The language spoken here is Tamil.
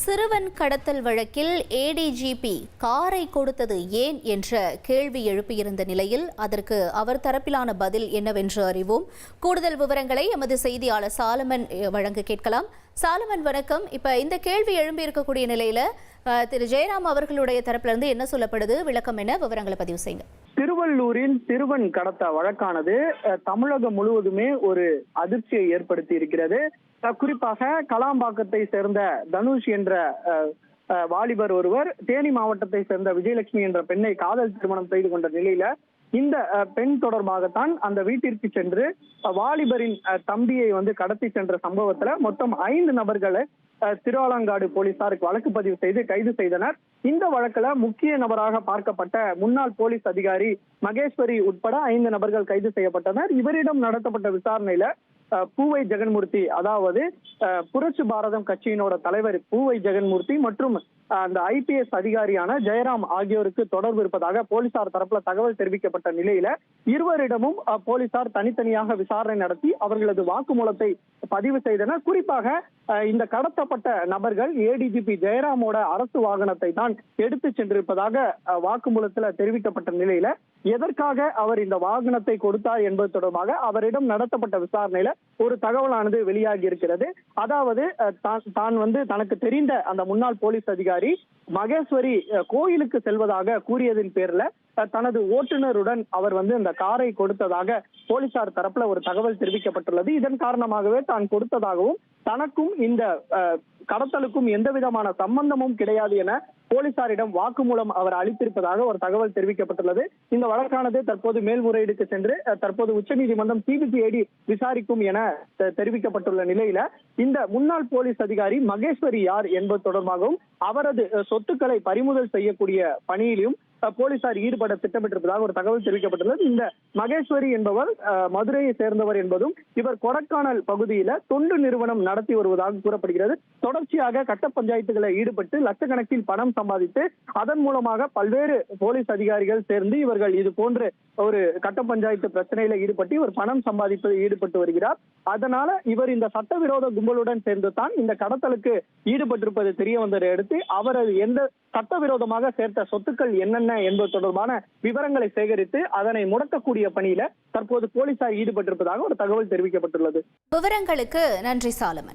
சிறுவன் கடத்தல் வழக்கில் ஏடிஜிபி காரை கொடுத்தது ஏன் என்ற கேள்வி எழுப்பியிருந்த நிலையில் அதற்கு அவர் தரப்பிலான பதில் என்னவென்று அறிவோம். கூடுதல் விவரங்களை எமது செய்தியாளர் சாலமன் வழங்க கேட்கலாம். சாலமன் வணக்கம். இப்ப இந்த கேள்வி எழும்பி இருக்கக்கூடிய நிலையில திரு ஜெயராம் அவர்களுடைய தரப்பிலிருந்து என்ன சொல்லப்படுது, விளக்கம் என்ன, விவரங்களை பதிவு செய்யுங்க. திருவள்ளூரின் சிறுவன் கடத்த வழக்கானது தமிழகம் முழுவதுமே ஒரு அதிர்ச்சியை ஏற்படுத்தி இருக்கிறது. குறிப்பாக கலாம்பாக்கத்தை சேர்ந்த தனுஷ் என்ற வாலிபர் ஒருவர் தேனி மாவட்டத்தை சேர்ந்த விஜயலட்சுமி என்ற பெண்ணை காதல் திருமணம் செய்து கொண்ட நிலையில இந்த பெண் தொடர்பாகத்தான் அந்த வீட்டிற்கு சென்று வாலிபரின் தம்பியை கடத்தி சென்ற சம்பவத்துல மொத்தம் 5 நபர்களை திருவாலங்காடு போலீசாருக்கு வழக்கு பதிவு செய்து கைது செய்தனர். இந்த வழக்குல முக்கிய நபராக பார்க்கப்பட்ட முன்னாள் போலீஸ் அதிகாரி மகேஸ்வரி உட்பட 5 நபர்கள் கைது செய்யப்பட்டனர். இவரிடம் நடத்தப்பட்ட விசாரணையில பூவை ஜெகன்மூர்த்தி, அதாவது புரட்சி பாரதம் கட்சியினோட தலைவர் பூவை ஜெகன்மூர்த்தி மற்றும் அந்த IPS அதிகாரியான ஜெயராம் ஆகியோருக்கு தொடர்பு இருப்பதாக போலீசார் தரப்புல தகவல் தெரிவிக்கப்பட்ட நிலையில இருவரிடமும் போலீசார் தனித்தனியாக விசாரணை நடத்தி அவர்களது வாக்குமூலத்தை பதிவு செய்தனர். குறிப்பாக இந்த கடத்தப்பட்ட நபர்கள் ADGP ஜெயராமோட அரசு வாகனத்தை தான் எடுத்து சென்றிருப்பதாக வாக்குமூலத்துல தெரிவிக்கப்பட்ட நிலையில எதற்காக அவர் இந்த வாகனத்தை கொடுத்தார் என்பது தொடர்பாக அவரிடம் நடத்தப்பட்ட விசாரணையில ஒரு தகவலானது வெளியாகி இருக்கிறது. அதாவது தான் தனக்கு தெரிந்த அந்த முன்னாள் போலீஸ் அதிகாரி மகேஸ்வரி கோயிலுக்கு செல்வதாக கூறியதின் பேர்ல தனது ஓட்டுநருடன் அவர் அந்த காரை கொடுத்ததாக போலீசார் தரப்புல ஒரு தகவல் தெரிவிக்கப்பட்டுள்ளது. இதன் காரணமாகவே தான் கொடுத்ததாகவும் தனக்கும் இந்த கடத்தலுக்கும் எந்த விதமான சம்பந்தமும் கிடையாது என போலீசாரிடம் வாக்குமூலம் அவர் அளித்திருப்பதாக ஒரு தகவல் தெரிவிக்கப்பட்டுள்ளது. இந்த வழக்கானது தற்போது மேல்முறையீடுக்கு சென்று தற்போது உச்சநீதிமன்றம் CBCID விசாரிக்கும் என தெரிவிக்கப்பட்டுள்ள நிலையில இந்த முன்னாள் போலீஸ் அதிகாரி மகேஸ்வரி யார் என்பது தொடர்பாகவும் அவரது சொத்துக்களை பறிமுதல் செய்யக்கூடிய பணியிலும் போலீசார் ஈடுபட திட்டமிட்டிருப்பதாக ஒரு தகவல் தெரிவிக்கப்பட்டுள்ளது. இந்த மகேஸ்வரி என்பவர் மதுரையை சேர்ந்தவர் என்பதும் இவர் கொடைக்கானல் பகுதியில தொண்டு நிறுவனம் நடத்தி வருவதாக கூறப்படுகிறது. தொடர்ச்சியாக கட்ட பஞ்சாயத்துகளை ஈடுபட்டு லட்சக்கணக்கில் பணம் சம்பாதித்து அதன் மூலமாக பல்வேறு போலீஸ் அதிகாரிகள் சேர்ந்து இவர்கள் இது போன்று ஒரு கட்ட பஞ்சாயத்து பிரச்சனையில ஈடுபட்டு இவர் பணம் சம்பாதிப்பதில் ஈடுபட்டு வருகிறார். அதனால இவர் இந்த சட்டவிரோத கும்பலுடன் சேர்ந்து தான் இந்த கடத்தலுக்கு ஈடுபட்டிருப்பது தெரிய வந்ததை அடுத்து அவரது எந்த சட்டவிரோதமாக சேர்த்த சொத்துக்கள் என்னென்ன என்பது தொடர்பான விவரங்களை சேகரித்து அதனை முடக்கக்கூடிய பணியில தற்போது போலீசார் ஈடுபட்டிருப்பதாக ஒரு தகவல் தெரிவிக்கப்பட்டுள்ளது. விவரங்களுக்கு நன்றி சாலமன்.